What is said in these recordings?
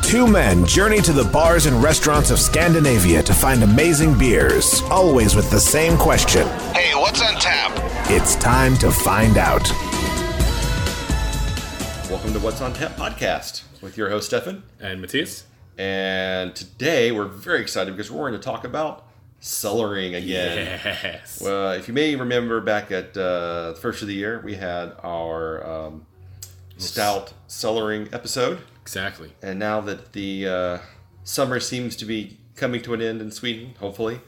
Two men journey to the bars and restaurants of Scandinavia to find amazing beers, always with the same question. Hey, what's on tap? It's time to find out. Welcome to What's on Tap podcast with your host, Stefan. And Mathias. And today we're very excited because we're going to talk about cellaring again. Yes. Well, if you may remember back at the first of the year, we had our stout cellaring episode. Exactly. And now that the summer seems to be coming to an end in Sweden, hopefully,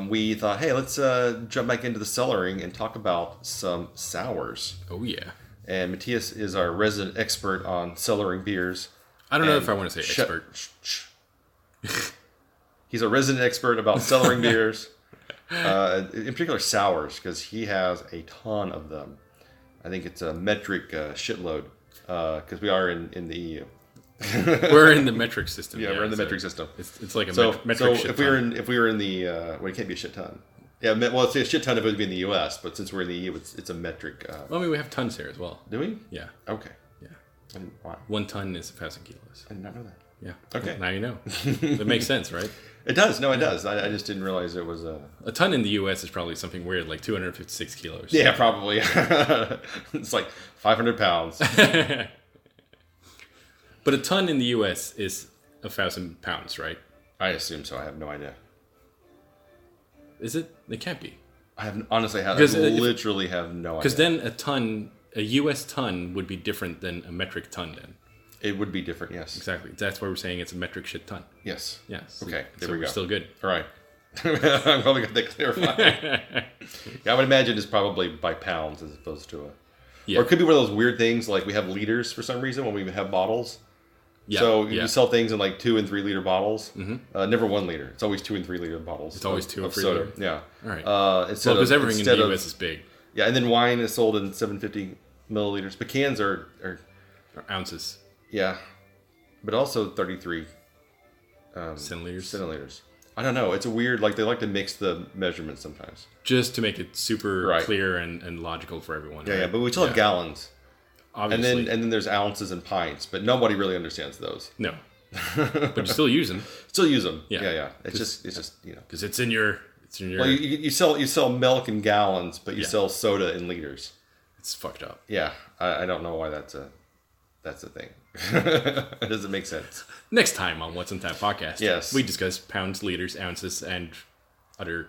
we thought, hey, let's jump back into the cellaring and talk about some sours. Oh, yeah. And Mathias is our resident expert on cellaring beers. I don't know if I want to say expert. He's a resident expert about cellaring beers, in particular sours, because he has a ton of them. I think it's a metric shitload, because we are in the EU. We're in the metric system. Yeah, we're in the metric system. It's like a metric so shit if we were in the well, it can't be a shit ton. Yeah, well, it's a shit ton if it would be in the U.S., but since we're in the EU, it's a metric. Well, I mean, we have tons here as well. Do we? Yeah. Okay. Yeah. Wow. 1 ton is 1,000 kilos. I did not know that. Yeah. Okay. Well, now you know. That makes sense, right? It does. No, it does. I just didn't realize it was a... A ton in the U.S. is probably something weird, like 256 kilos. Yeah, probably. It's like 500 pounds. But a ton in the U.S. is 1,000 pounds, right? I assume so. I have no idea. Is it? It can't be. I literally have no idea. Because then a U.S. ton would be different than a metric ton then. It would be different, yes. Exactly. That's why we're saying it's a metric shit ton. Yes. Yes. Okay, there so we go. We're still good. All right. I'm probably got that clarified. Yeah, I would imagine it's probably by pounds as opposed to a... Yeah. Or it could be one of those weird things, like we have liters for some reason when we have bottles. Yeah. So you sell things in like 2 and 3 liter bottles. Mm-hmm. Never 1 liter. It's always 2 and 3 liter bottles. It's always 2 and 3 soda. liter. Yeah. All right. Because everything in the US is big. Yeah, and then wine is sold in 750 milliliters. But cans are or ounces. Yeah. But also 33 centiliters. I don't know. It's a weird, like they like to mix the measurements sometimes. Just to make it super clear and logical for everyone. Yeah, right? yeah, but we still have gallons. Obviously. And then there's ounces and pints, but nobody really understands those. No. But you still use them. Still use them. Yeah. Yeah. It's just you know. Because it's in your. Well, you sell milk in gallons, but you sell soda in liters. It's fucked up. Yeah, I don't know why that's a thing. It doesn't make sense. Next time on What's on Tap podcast, yes, we discuss pounds, liters, ounces, and other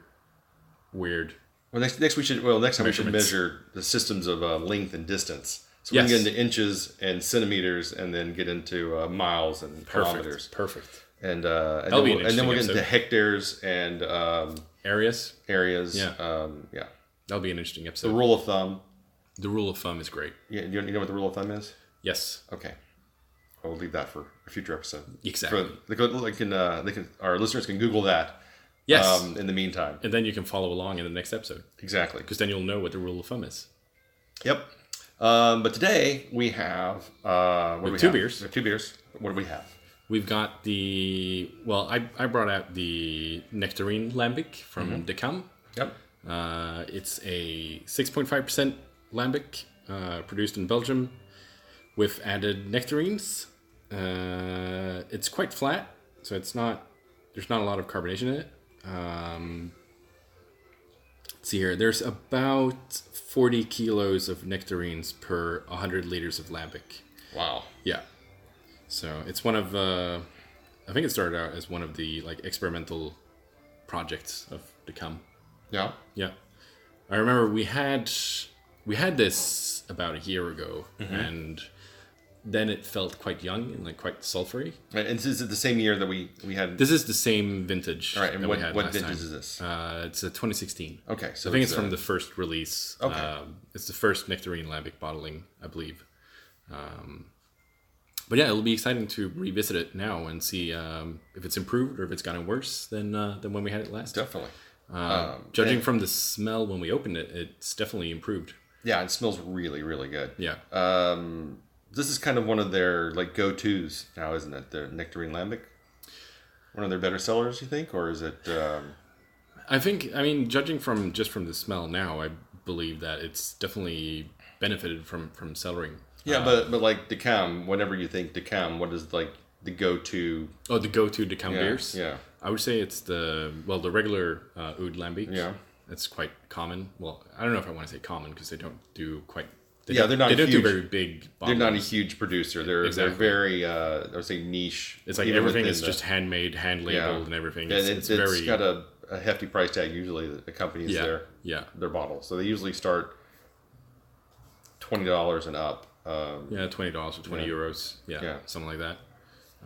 weird. Well, next time we should measure the systems of length and distance. So we can get into inches and centimeters, and then get into miles and kilometers. Perfect. And then we'll get into hectares and areas. Yeah. Yeah. That'll be an interesting episode. The rule of thumb. The rule of thumb is great. Yeah. You know what the rule of thumb is? Yes. Okay. We'll leave that for a future episode. Exactly. Our listeners can Google that. Yes. In the meantime. And then you can follow along in the next episode. Exactly. Because then you'll know what the rule of thumb is. Yep. But today we have two beers. We have 2 beers. What do we have? We've got I brought out the Nectarine Lambic from DeCam. Yep. It's a 6.5% Lambic, produced in Belgium with added nectarines. It's quite flat, so there's not a lot of carbonation in it. Let's see here. There's about 40 kilos of nectarines per 100 liters of Lambic. Wow. Yeah. So it's one of I think it started out as one of the experimental projects of DeCam. Yeah. Yeah. I remember we had this about a year ago, and then it felt quite young and quite sulfury. Right, and is it the same year that we had? This is the same vintage. All right, and that what we had what last vintage time. is this? It's a 2016. Okay, so I think it's from the first release. Okay. It's the first Nectarine Lambic bottling, I believe. But yeah, it'll be exciting to revisit it now and see if it's improved or if it's gotten worse than when we had it last. Definitely. Judging from the smell when we opened it, it's definitely improved. Yeah, it smells really, really good. Yeah. This is kind of one of their go-tos now, isn't it? The Nectarine Lambic. One of their better sellers, you think, or is it? I judging from the smell now, I believe that it's definitely benefited from cellaring. Yeah, but like DeCam, whenever you think DeCam, what is the go-to. Oh, the go-to DeCam beers. Yeah. I would say it's the regular Oud Lambic. Yeah. That's quite common. Well, I don't know if I want to say common because they don't do quite. They're not. They don't do very big bottles. They're not a huge producer. They're very, I would say, niche. It's like everything is just handmade, hand labeled, and everything. It's got a hefty price tag usually that accompanies their bottle. So they usually start $20 and up. $20 or €20. Yeah, something like that.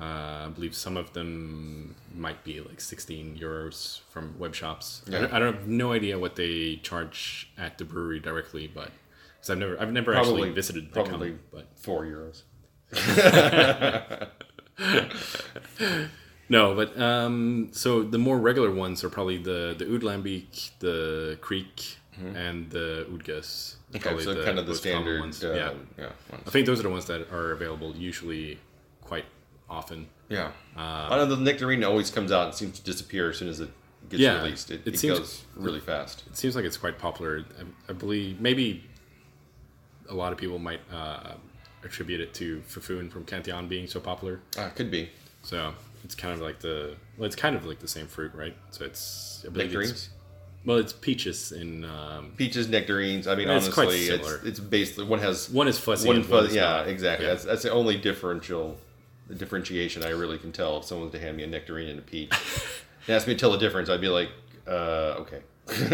I believe some of them might be like €16 from web shops. Yeah. I don't have no idea what they charge at the brewery directly, but because I've never actually visited the probably but €4. No, but so the more regular ones are probably the Oud Lambic, the Creek, and the Oud Gus. Okay, so kind of the standard ones. ones. I think those are the ones that are available usually quite often. Yeah. I know the Nectarine always comes out and seems to disappear as soon as it gets released. It goes really fast. It seems like it's quite popular. I believe maybe a lot of people might attribute it to Fafoon from Cantillon being so popular. Could be. So it's kind of like the same fruit, right? So it's Nectarines. It's peaches in peaches, nectarines. I mean, honestly, quite similar. It's basically one is fuzzy. One is not. Exactly. Yeah. That's the only differentiation I really can tell if someone's to hand me a nectarine and a peach. And ask me to tell the difference, I'd be like, okay.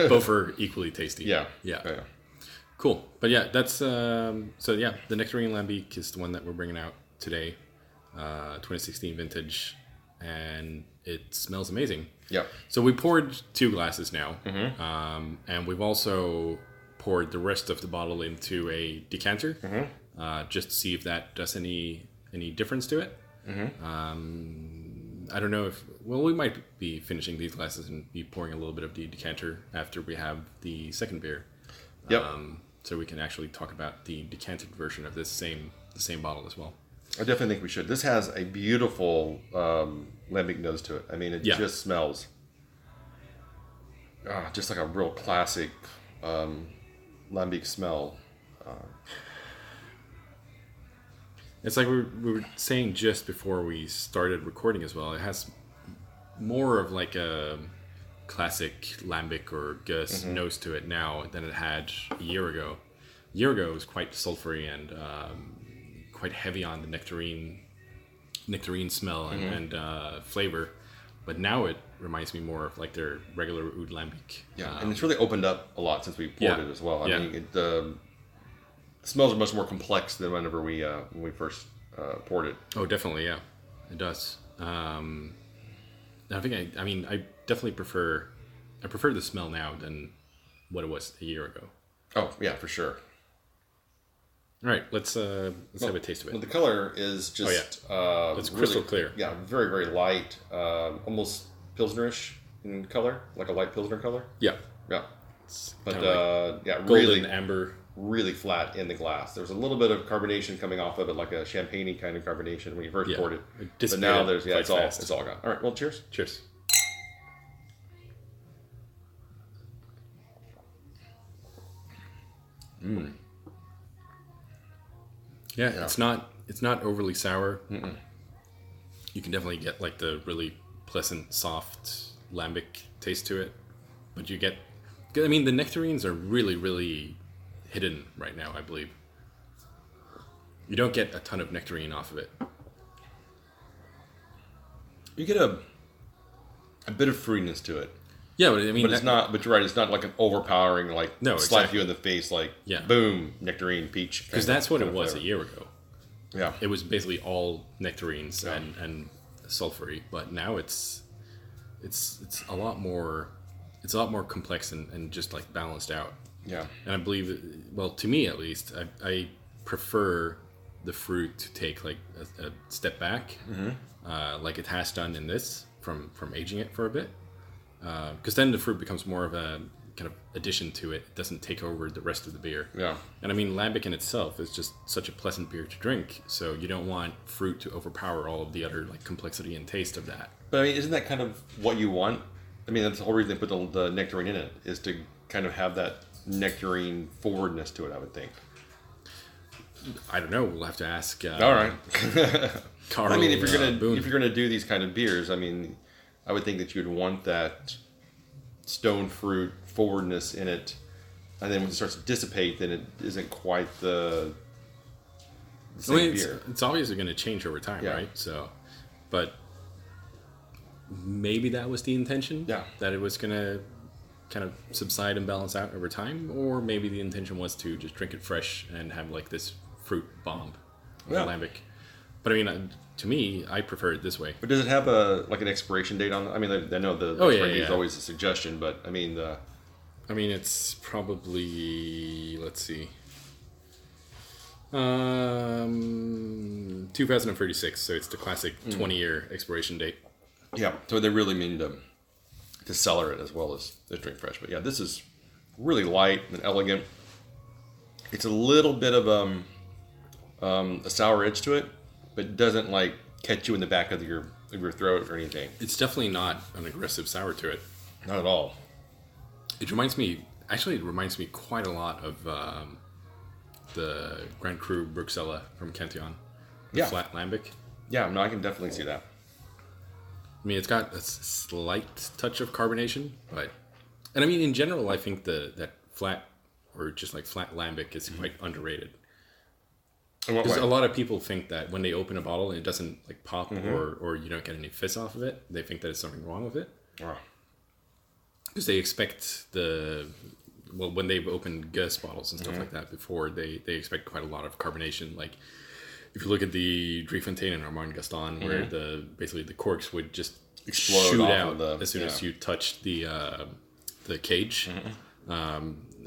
Both are equally tasty. Yeah. Cool. But yeah, that's the Nectarine Lambic is the one that we're bringing out today, 2016 vintage, and it smells amazing. Yeah. So we poured 2 glasses now, and we've also poured the rest of the bottle into a decanter, just to see if that does any difference to it. I don't know we might be finishing these glasses and be pouring a little bit of the decanter after we have the second beer. Yep. So we can actually talk about the decanted version of the same bottle as well. I definitely think we should. This has a beautiful lambic nose to it. I mean, it just smells just like a real classic lambic smell. It's like we were saying just before we started recording as well. It has more of like a classic lambic or Gus nose to it now than it had a year ago. A year ago, it was quite sulfury and quite heavy on the nectarine smell and flavor. But now it reminds me more of like their regular Oud Lambic. Yeah, and it's really opened up a lot since we poured it as well. I mean, the smells are much more complex than whenever when we first poured it. Oh, definitely, yeah, it does. I think I definitely prefer the smell now than what it was a year ago. Oh yeah, for sure. All right, let's have a taste of it. Well, the color is just it's crystal clear. Yeah, very very light, almost pilsnerish in color, like a light pilsner color. Yeah. But golden really amber. Really flat in the glass. There's a little bit of carbonation coming off of it, like a champagne-y kind of carbonation when you first poured it. But now it's all gone. All right, well, cheers. Cheers. Yeah, it's not overly sour. You can definitely get like the really pleasant, soft lambic taste to it, but you get. I mean, the nectarines are really, really hidden right now, I believe. You don't get a ton of nectarine off of it. You get a bit of fruitiness to it. Yeah, but I mean, it's not. But you're right. It's not like an overpowering, like slap you in the face, like boom, nectarine, peach. Because that's what it was a year ago. Yeah, it was basically all nectarines and sulfury. But now it's a lot more. It's a lot more complex and just like balanced out. Yeah. And I believe, well, to me at least, I prefer the fruit to take like a step back, like it has done in this from aging it for a bit. Because then the fruit becomes more of a kind of addition to it. It doesn't take over the rest of the beer. Yeah. And I mean, lambic in itself is just such a pleasant beer to drink. So you don't want fruit to overpower all of the other like complexity and taste of that. But I mean, isn't that kind of what you want? I mean, that's the whole reason they put the nectarine in it, is to kind of have that nectarine forwardness to it, I would think. I don't know. We'll have to ask. All right. Carl, I mean, if Boone. you're gonna do these kind of beers, I mean, I would think that you'd want that stone fruit forwardness in it, and then when it starts to dissipate, then it isn't quite the same beer. It's obviously going to change over time, right? So, but maybe that was the intention. Yeah. That it was going to kind of subside and balance out over time, or maybe the intention was to just drink it fresh and have like this fruit bomb, lambic. But I mean, to me, I prefer it this way. But does it have an expiration date on it? I mean, I know the expiration date is always a suggestion, but I mean it's probably, let's see, 2036. So it's the classic 20-year expiration date. Yeah, so they really mean to cellar it as well as drink fresh. But yeah, this is really light and elegant. It's a little bit of a sour edge to it, but it doesn't like catch you in the back of your throat or anything. It's definitely not an aggressive sour to it. Not at all. It reminds me quite a lot of the Grand Cru Bruxelles from Cantillon. The flat lambic. Yeah, no, I can definitely see that. I mean, it's got a slight touch of carbonation, and I mean, in general, I think that flat, or just like flat lambic, is quite underrated. Because a lot of people think that when they open a bottle and it doesn't like pop or you don't get any fizz off of it, they think that there's something wrong with it. Because they expect when they've opened Gus bottles and stuff like that before, they expect quite a lot of carbonation. Like if you look at the Driefontein and Armand Gaston, where basically the corks would just explode shoot out out as soon as you touch the cage. I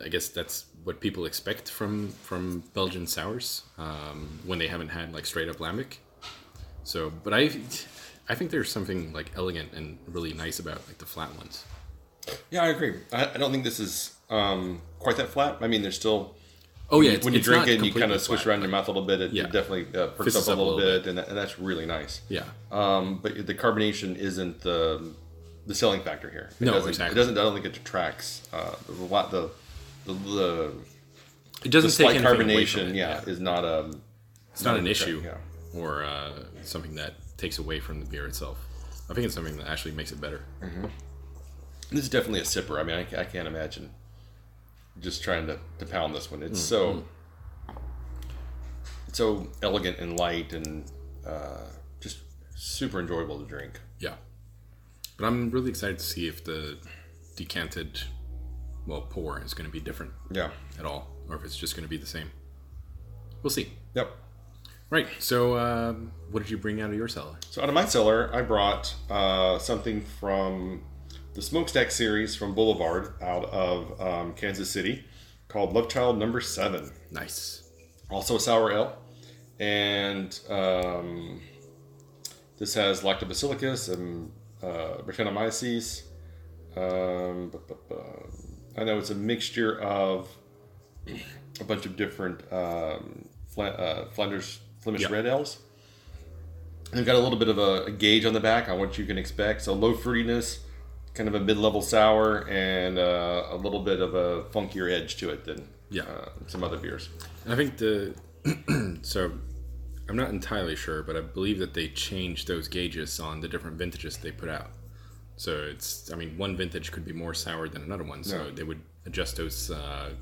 guess that's what people expect from Belgian sours when they haven't had like straight up lambic. So, but I think there's something like elegant and really nice about like the flat ones. Yeah, I agree. I don't think this is quite that flat. I mean, there's still. Oh yeah, when you drink it and you kind of swish around your mouth a little bit, it definitely perks up a little bit, and that's really nice. Yeah. But the carbonation isn't the selling factor here. Exactly. It doesn't. I don't think it detracts the it doesn't take anything carbonation. Away from it, Is not a. It's not an issue, or something that takes away from the beer itself. I think it's something that actually makes it better. This is definitely a sipper. I mean, I can't imagine just trying to pound this one. It's so elegant and light and just super enjoyable to drink. Yeah. But I'm really excited to see if the decanted, pour is going to be different at all, or if it's just going to be the same. We'll see. Yep. Right. So what did you bring out of your cellar? So out of my cellar, I brought something from the Smokestack series from Boulevard out of Kansas City called Love Child No. 7. Nice. Also a sour ale. And this has Lactobacillus and Brettanomyces. I know it's a mixture of a bunch of different Flemish red ales. And they've got a little bit of a gauge on the back on what you can expect. So low fruitiness, kind of a mid-level sour, and a little bit of a funkier edge to it than some other beers. I think so I'm not entirely sure, but I believe that they changed those gauges on the different vintages they put out. So one vintage could be more sour than another one, so they would adjust those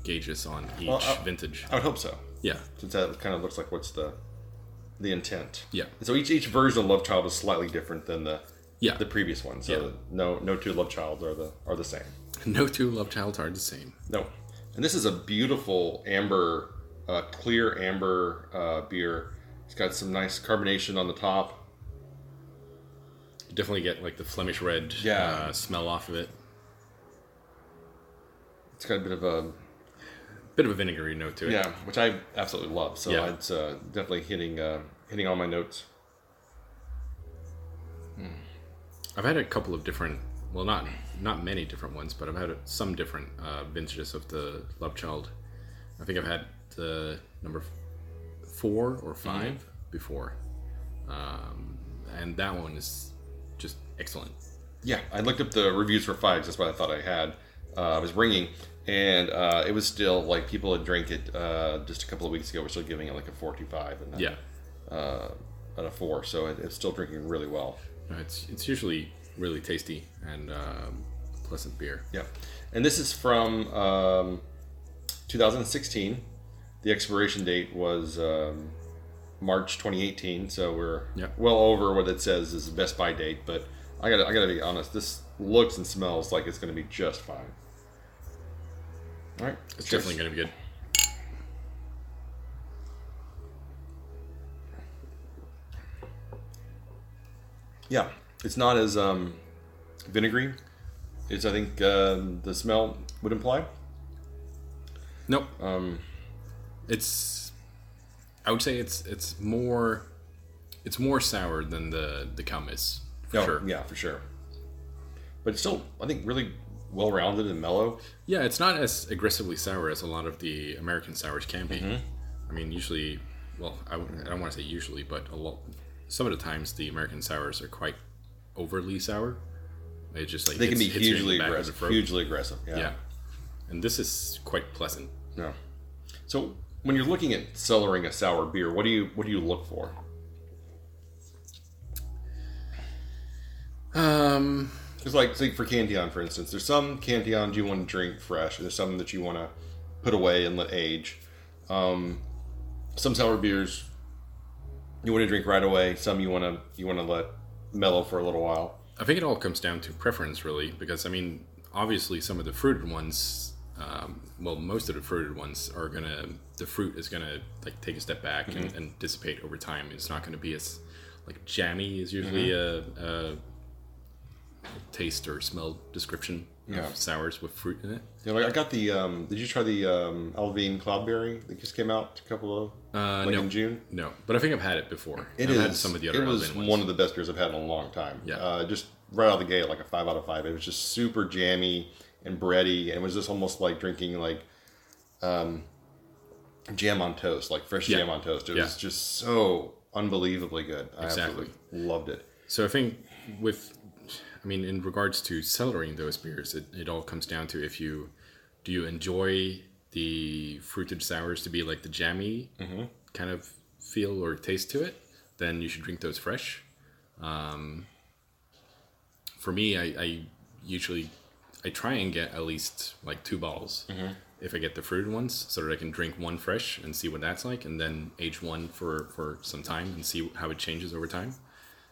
gauges on each vintage. I would hope so. Yeah. Since that kind of looks like what's the intent. Yeah. And so each version of Love Child is slightly different than the previous one. So no two Love Childs are the same. No two Love Childs are the same. No. And this is a beautiful amber, clear amber beer. It's got some nice carbonation on the top. You definitely get like the Flemish red smell off of it. It's got a bit of a vinegary note to it. Yeah, which I absolutely love. So it's definitely hitting all my notes. I've had a couple of different, not many different ones, but I've had some different vintages of the Love Child. I think I've had the number 4 or 5 before, and that one is just excellent. Yeah, I looked up the reviews for 5s. That's what I thought I had. was bringing, and it was still like people had drank it just a couple of weeks ago. We're still giving it like a 4.25 and at a 4, so it's still drinking really well. It's usually really tasty and pleasant beer. Yeah, and this is from 2016. The expiration date was March 2018, so we're well over what it says is the best buy date. But I gotta be honest, this looks and smells like it's going to be just fine. All right, it's definitely going to be good. Yeah, it's not as vinegary as I think the smell would imply. Nope. I would say it's more sour than the DeCam is. For sure. Yeah, for sure. But it's still, I think, really well-rounded and mellow. Yeah, it's not as aggressively sour as a lot of the American sours can be. Mm-hmm. I mean, usually, well, I don't want to say usually, but some of the times the American sours are quite overly sour. It just like they can be hugely aggressive. Yeah. And this is quite pleasant. Yeah. So when you're looking at cellaring a sour beer, what do you look for? Because like say for Cantillon, for instance, there's some Cantillons you want to drink fresh, and there's some that you want to put away and let age. Some sour beers you want to drink right away. Some you want to let mellow for a little while. I think it all comes down to preference, really, because I mean, obviously, some of the fruited ones, most of the fruited ones the fruit is gonna like take a step back and dissipate over time. It's not gonna be as like jammy is usually a taste or smell description of sours with fruit in it. Yeah, like I got the. Did you try the Alvine Cloudberry that just came out a couple of in June? No, but I think I've had it before. I've had some of the other. It was one of the best beers I've had in a long time. Yeah, just right out of the gate, like a 5 out of 5. It was just super jammy and bready, and it was just almost like drinking like jam on toast, like fresh jam on toast. It was just so unbelievably good. I absolutely loved it. So I think in regards to cellaring those beers, it all comes down to do you enjoy the fruited sours to be like the jammy kind of feel or taste to it, then you should drink those fresh. For me, I usually try and get at least like 2 bottles if I get the fruited ones, so that I can drink one fresh and see what that's like, and then age one for some time and see how it changes over time.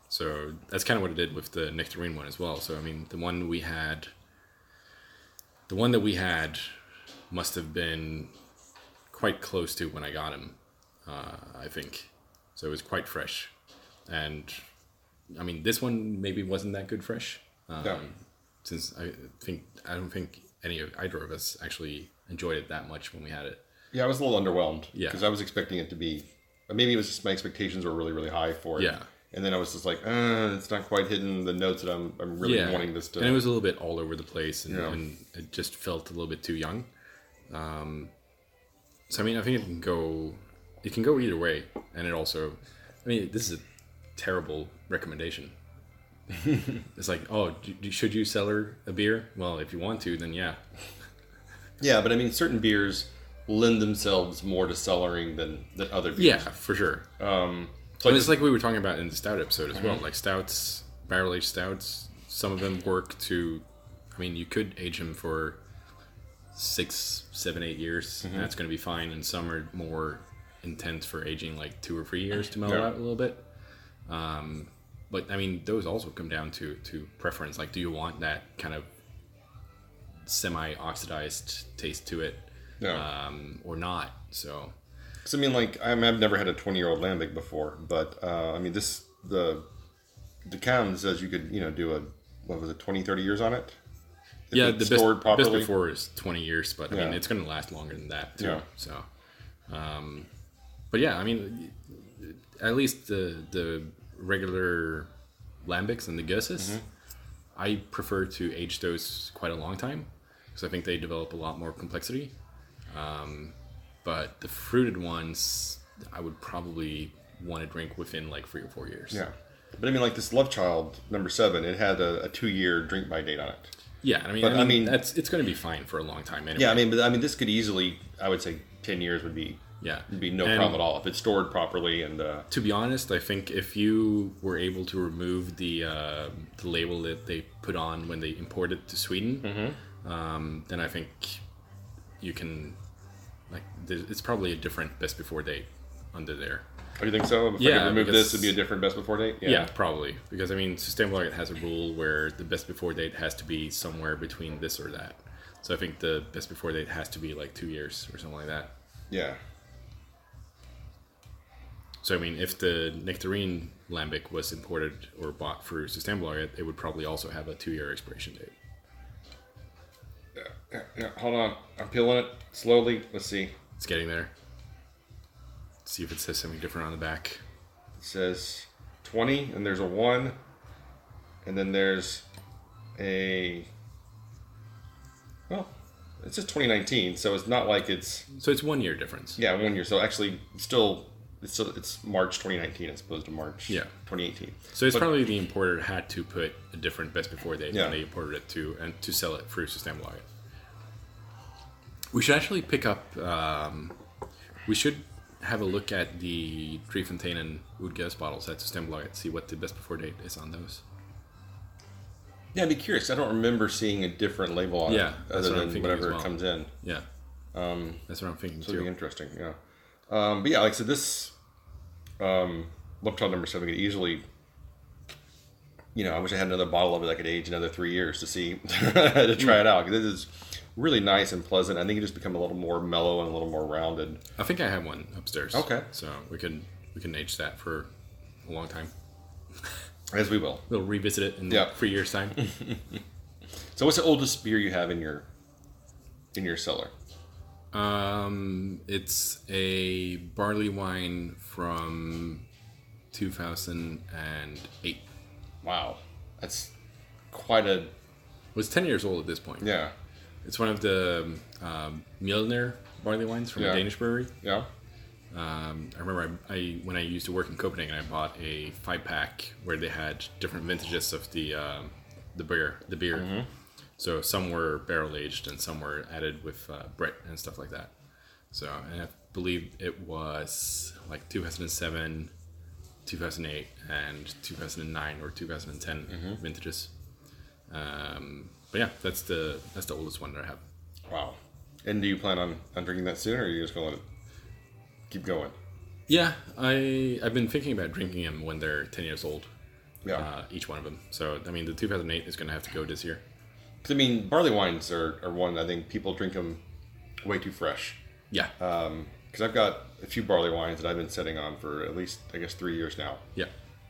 So that's kind of what I did with the Nectarine one as well. So I mean, the one that we had must have been quite close to when I got him, I think. So it was quite fresh, and I mean, this one maybe wasn't that good fresh. Since I don't think either of us actually enjoyed it that much when we had it. Yeah, I was a little underwhelmed. Yeah, because I was expecting it to be. Maybe it was just my expectations were really, really high for it. Yeah. And then I was just like, it's not quite hitting the notes that I'm really wanting this to. And it was a little bit all over the place, and it just felt a little bit too young. So I mean, I think it can go either way, and it also, I mean, this is a terrible recommendation. It's like, should you cellar a beer? Well, if you want to, then yeah. Yeah, but I mean, certain beers lend themselves more to cellaring than other beers. Yeah, for sure. So it's like we were talking about in the stout episode as well. Like stouts, barrel-aged stouts, some of them work to... I mean, you could age them for 6, 7, 8 years, and that's going to be fine. And some are more intense for aging like 2 or 3 years to mellow out a little bit. But, I mean, those also come down to preference. Like, do you want that kind of semi-oxidized taste to it or not? So... So I mean, like I've never had a 20-year-old Lambic before, but I mean, the DeCam says you could do 20, 30 years on it. Yeah, the best before is 20 years, but I mean it's going to last longer than that too. Yeah. So, but yeah, I mean, at least the regular Lambics and the Gusses, I prefer to age those quite a long time because I think they develop a lot more complexity. But the fruited ones, I would probably want to drink within like 3 or 4 years. Yeah. But I mean, like this Love Child number 7, it had a 2-year drink by date on it. Yeah, I mean, it's going to be fine for a long time anyway. Yeah, but this could easily, I would say, 10 years would be no problem at all if it's stored properly. And to be honest, I think if you were able to remove the label that they put on when they imported to Sweden, then I think you can it's probably a different best before date under there. Oh, you think so? If I could remove this, it'd be a different best before date? Yeah, probably. Because, Systembolaget has a rule where the best before date has to be somewhere between this or that. So I think the best before date has to be like 2 years or something like that. Yeah. So, if the Nectarine Lambic was imported or bought through Systembolaget, it would probably also have a 2-year expiration date. Yeah. Hold on. I'm peeling it slowly. Let's see. It's getting there. See if it says something different on the back. It says 20, and there's a 1, and then there's a... Well, it says 2019, so it's not like it's... So it's 1 year difference. Yeah, 1 year. So actually, it's March 2019 as opposed to March 2018. So it's probably the importer had to put a different best before date when they imported it to sell it through Systembolaget. We should actually pick up... we should have a look at the Driefontein and Woodgas bottles at Systembolaget, see what the best before date is on those. Yeah, I'd be curious. I don't remember seeing a different label on it other than whatever it comes in. Yeah, that's what I'm thinking too. It'll be interesting, yeah. But yeah, like I said, this Lupton number 7 could easily, I wish I had another bottle of it that could age another 3 years to see, to try it out. Because this is really nice and pleasant. I think it just become a little more mellow and a little more rounded. I think I have one upstairs. Okay. So we can age that for a long time. As we will. We'll revisit it in 3 years' time. So what's the oldest beer you have in your cellar? It's a barley wine from 2008. Wow. That's quite a... It was 10 years old at this point. Yeah. It's one of the Mjølner barley wines from a Danish brewery. Yeah. I remember when I used to work in Copenhagen, I bought a 5-pack where they had different vintages of the beer. Mm-hmm. So some were barrel aged and some were added with Brett and stuff like that. So, and I believe it was like 2007, 2008, and 2009 or 2010 vintages. But yeah, that's the oldest one that I have. Wow. And do you plan on drinking that soon, or are you just going to let it keep going? Yeah, I've been thinking about drinking them when they're 10 years old. Yeah. Each one of them. So, the 2008 is going to have to go this year. Because, barley wines are one, I think people drink them way too fresh. Yeah. Because I've got a few barley wines that I've been sitting on for at least, 3 years now. Yeah.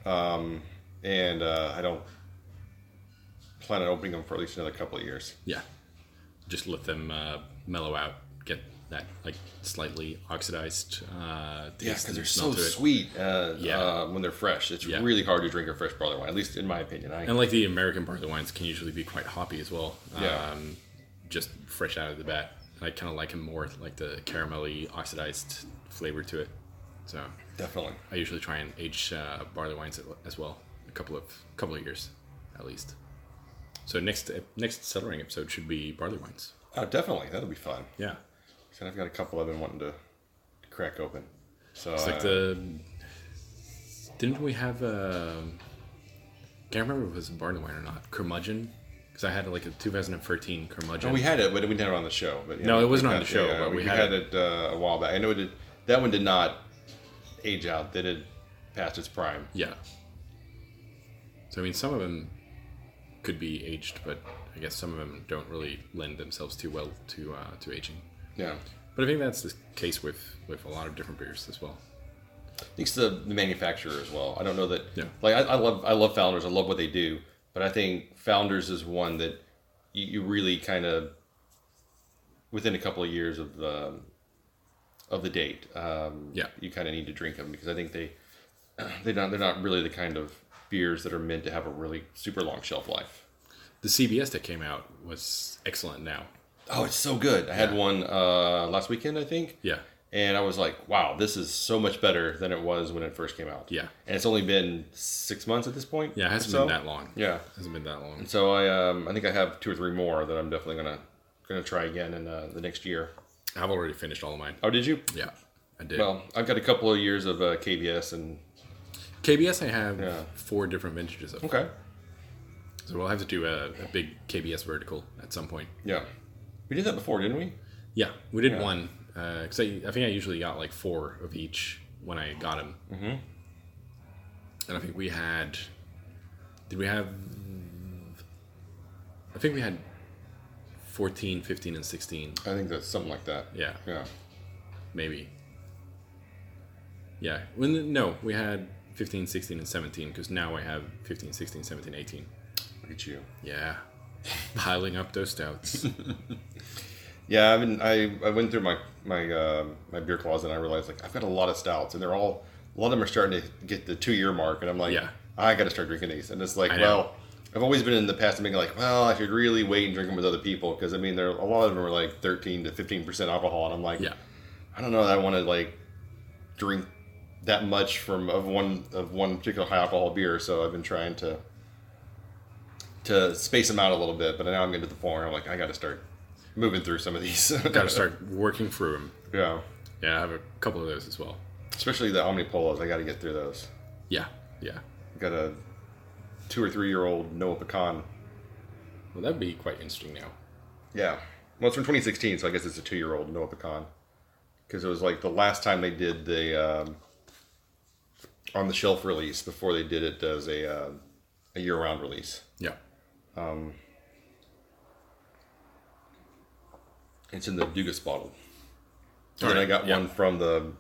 And I don't plan on opening them for at least another couple of years. Yeah. Just let them mellow out, get that slightly oxidized taste. Because they're so sweet when they're fresh. It's really hard to drink a fresh barley wine, at least in my opinion. And the American barley wines can usually be quite hoppy as well. Just fresh out of the bat. I kind of like them more like the caramelly oxidized flavor to it. So definitely, I usually try and age barley wines as well, a couple of years at least. So next cellaring episode should be barley wines. Oh, definitely, that'll be fun. Yeah. So I've got a couple I've been wanting to crack open. So it's didn't we have can't remember if it was a barley wine or not. Curmudgeon. Because I had a 2013 Curmudgeon. Oh, we had it, but we didn't have it on the show. But no, it wasn't on the show. But we had it a while back. I know that one did not age out. That it passed its prime. Yeah. So some of them could be aged, but I guess some of them don't really lend themselves too well to aging. Yeah. But I think that's the case with a lot of different beers as well. I think it's the manufacturer as well. I don't know that. Yeah. I love Founders. I love what they do. But I think Founders is one that you really kind of, within a couple of years of the date, you kind of need to drink them, because I think they're not really the kind of beers that are meant to have a really super long shelf life. The CBS that came out was excellent now. Oh, it's so good. I had one last weekend, I think. Yeah. And I was like, wow, this is so much better than it was when it first came out. Yeah. And it's only been 6 months at this point. Yeah, it hasn't been that long. Yeah. It hasn't been that long. And so I think I have 2 or 3 more that I'm definitely gonna try again in the next year. I've already finished all of mine. Oh, did you? Yeah, I did. Well, I've got a couple of years of KBS and... KBS I have 4 different vintages of. Okay. So we'll have to do a big KBS vertical at some point. Yeah. We did that before, didn't we? Yeah, we did one. Because I think I usually got like 4 of each when I got them. Mm-hmm. And I think we had... Did we have... I think we had 14, 15, and 16. I think that's something like that. Yeah. Yeah. Maybe. Yeah. No, we had 15, 16, and 17, because now I have 15, 16, 17, 18. Look at you. Yeah. Piling up those stouts. Yeah, I mean, I went through my beer closet and I realized, like, I've got a lot of stouts, and a lot of them are starting to get the 2-year mark, and I'm like, I got to start drinking these. And it's like, well, I've always been in the past thinking like, well, I should really wait and drink them with other people, because I mean, a lot of them are like 13 to 15% alcohol, and I'm like, I don't know that I want to like drink that much of one particular high alcohol beer. So I've been trying to space them out a little bit, but now I'm getting to the point where I'm like, I got to start moving through some of these. Got to start working through them. Yeah. Yeah, I have a couple of those as well. Especially the Omnipolos. I got to get through those. Yeah, yeah. Got a 2 or 3 year old Noah Pecan. Well, that'd be quite interesting now. Yeah. Well, it's from 2016, so I guess it's a 2-year-old Noah Pecan. Because it was like the last time they did the on the shelf release before they did it as a year-round release. Yeah. It's in the Dugas bottle. And then I got one from the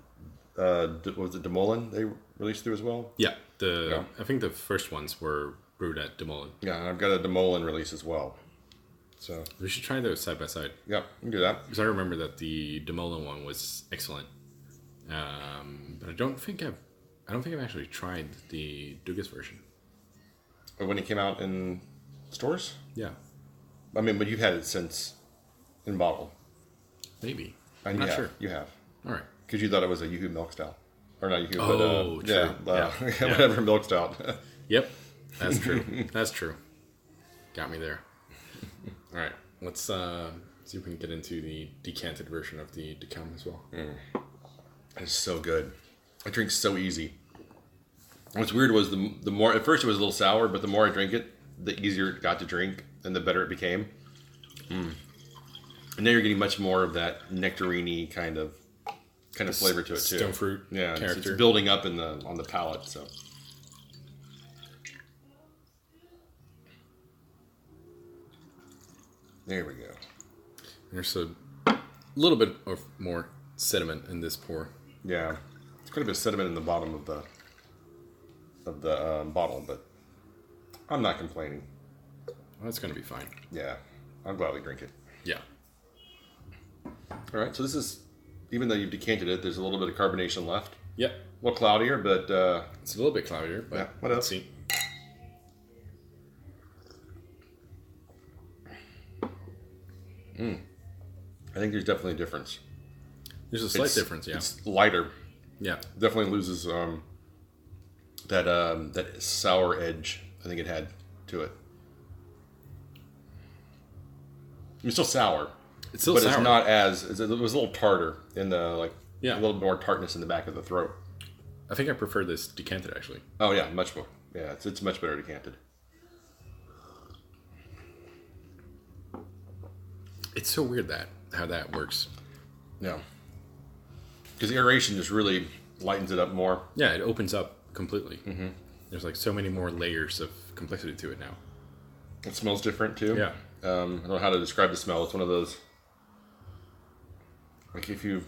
was it Demoulin they released through as well? Yeah. I think the first ones were brewed at Demoulin. Yeah, and I've got a Demoulin release as well. So we should try those side by side. Yeah, we can do that. Because I remember that the Demoulin one was excellent. But I don't think I've actually tried the Dugas version. When it came out in stores? Yeah. I mean, but you've had it since in bottle. Maybe. I'm not sure. You have. All right. Because you thought it was a Yoo-Hoo milk stout. Or not Yoo-Hoo, but... true. Whatever milk stout. Yep. That's true. That's true. Got me there. All right. Let's see if we can get into the decanted version of the DeCam as well. It's so good. It drinks so easy. What's weird was the more... At first it was a little sour, but the more I drink it, the easier it got to drink and the better it became. And now you're getting much more of that nectarine-y kind of flavor to it too. Stone fruit character. It's building up on the palate. So there we go. There's a little bit of more sediment in this pour. Yeah, it's quite a bit of sediment in the bottom of the bottle, but I'm not complaining. Well, that's going to be fine. Yeah, I'll gladly drink it. Yeah. All right, so this is, even though you've decanted it, there's a little bit of carbonation left. Yep. A little cloudier, but... it's a little bit cloudier, but yeah, what else? Let's see. I think there's definitely a difference. There's a slight difference, yeah. It's lighter. Yeah. Definitely loses that sour edge I think it had to it. It's still sour. It's still but sour. It's not as... it was a little tartar in the, like, yeah, a little more tartness in the back of the throat. I think I prefer this decanted, actually. Oh, yeah, much more. Yeah, it's much better decanted. It's so weird how that works. Yeah. Because the aeration just really lightens it up more. Yeah, it opens up completely. Mm-hmm. There's like so many more layers of complexity to it now. It smells different too. Yeah. I don't know how to describe the smell. It's one of those... Like if you're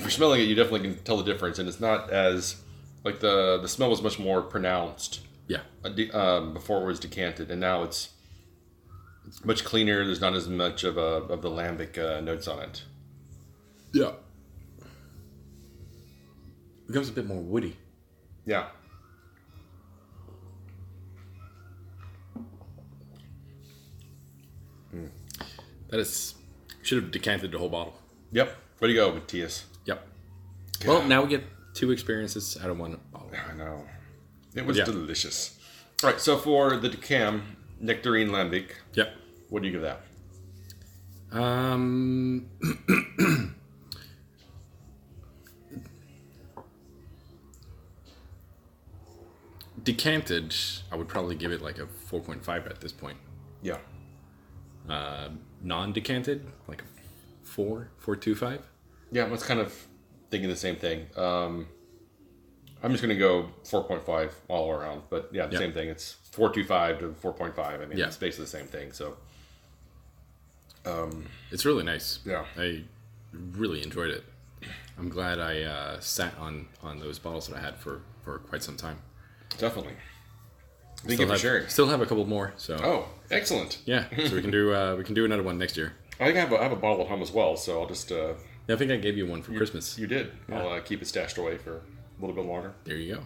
smelling it, you definitely can tell the difference. And it's not as... Like the smell was much more pronounced. Yeah. Before it was decanted. And now it's much cleaner. There's not as much of the lambic notes on it. Yeah. It becomes a bit more woody. Yeah. That is... Should have decanted the whole bottle. Yep. Way to go, Mathias. Yep. Well, now we get 2 experiences out of 1 bottle. I know. It was delicious. All right, so for the DeCam Nectarine Lambic, Yep. what do you give that? Decanted, I would probably give it like a 4.5 at this point. Yeah. Non-decanted, like a 4.25. Yeah, I was kind of thinking the same thing. I'm just going to go 4.5 all around. But yeah, the same thing. It's 4.25 to 4.5. I mean, it's basically the same thing. So it's really nice. Yeah. I really enjoyed it. I'm glad I sat on those bottles that I had for quite some time. Definitely. Thank you for sharing. Still have a couple more. So. Oh, excellent. Yeah, so we can do another one next year. I think I have a bottle at home as well, so I'll just... Yeah, I think I gave you one for Christmas. You did. Yeah. I'll keep it stashed away for a little bit longer. There you go.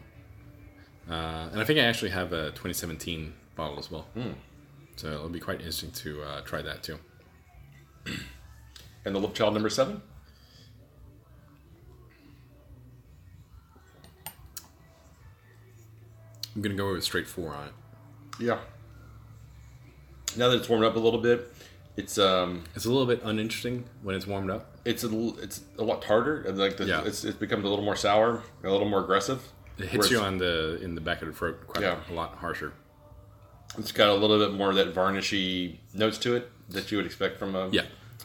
And I think I actually have a 2017 bottle as well. So it'll be quite interesting to try that too. And the Love Child number 7? I'm going to go with a straight 4 on it. Yeah. Now that it's warmed up a little bit, it's a little bit uninteresting when it's warmed up. It's a lot tartar, and like it becomes a little more sour, a little more aggressive. It hits you in the back of the throat quite a lot harsher. It's got a little bit more of that varnishy notes to it that you would expect from a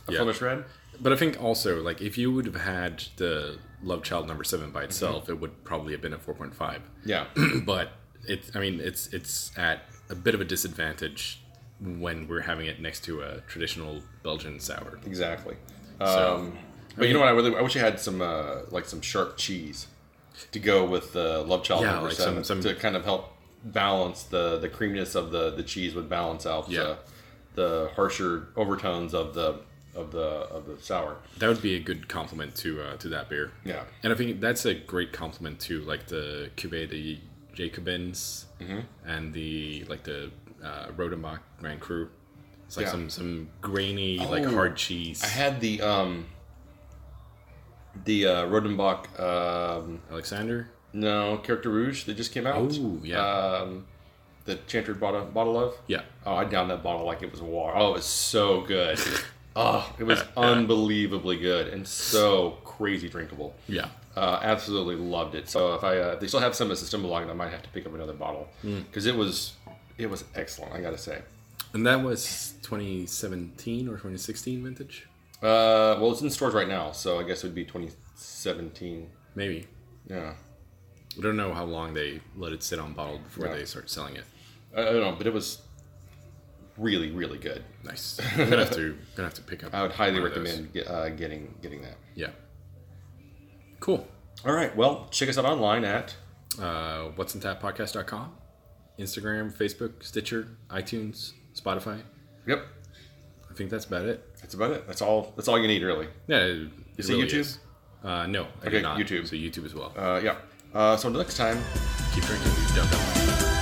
Flemish red. But I think also, like, if you would have had the Love Child number 7 by itself, it would probably have been a 4.5. Yeah. But it's at a bit of a disadvantage when we're having it next to a traditional Belgian sour. Exactly. But you know what? I wish I had some sharp cheese to go with the Love Child number 7 to kind of help balance the creaminess of the cheese would balance out the harsher overtones of the sour. That would be a good compliment to that beer. Yeah. And I think that's a great compliment to like the Cuvée de Jacobins and the Rodenbach Grand Cru. It's like some grainy like hard cheese. I had the Rodenbach Alexander. No, Character Rouge that just came out. Oh yeah. That Chantry bought a bottle of. Yeah. Oh, I downed that bottle like it was water. Oh, it was so good. Oh, it was unbelievably good and so crazy drinkable. Yeah. Absolutely loved it. So if they still have some of the system belonging, I might have to pick up another bottle because it was excellent. I gotta say. And that was 2017 or 2016 vintage. Well, it's in stores right now, so I guess it would be 2017. Maybe. Yeah. I don't know how long they let it sit on bottle before they start selling it. I don't know, but it was really, really good. Nice. I'm gonna have to pick up. I would highly recommend getting that. Yeah. Cool. All right. Well, check us out online at whatsintappodcast.com, Instagram, Facebook, Stitcher, iTunes, Spotify. Yep. I think that's about it. That's about it. That's all you need, really. Yeah. You see really YouTube? Is. No. I okay. did not. YouTube. So YouTube as well. Yeah. So until next time, keep drinking. You don't know.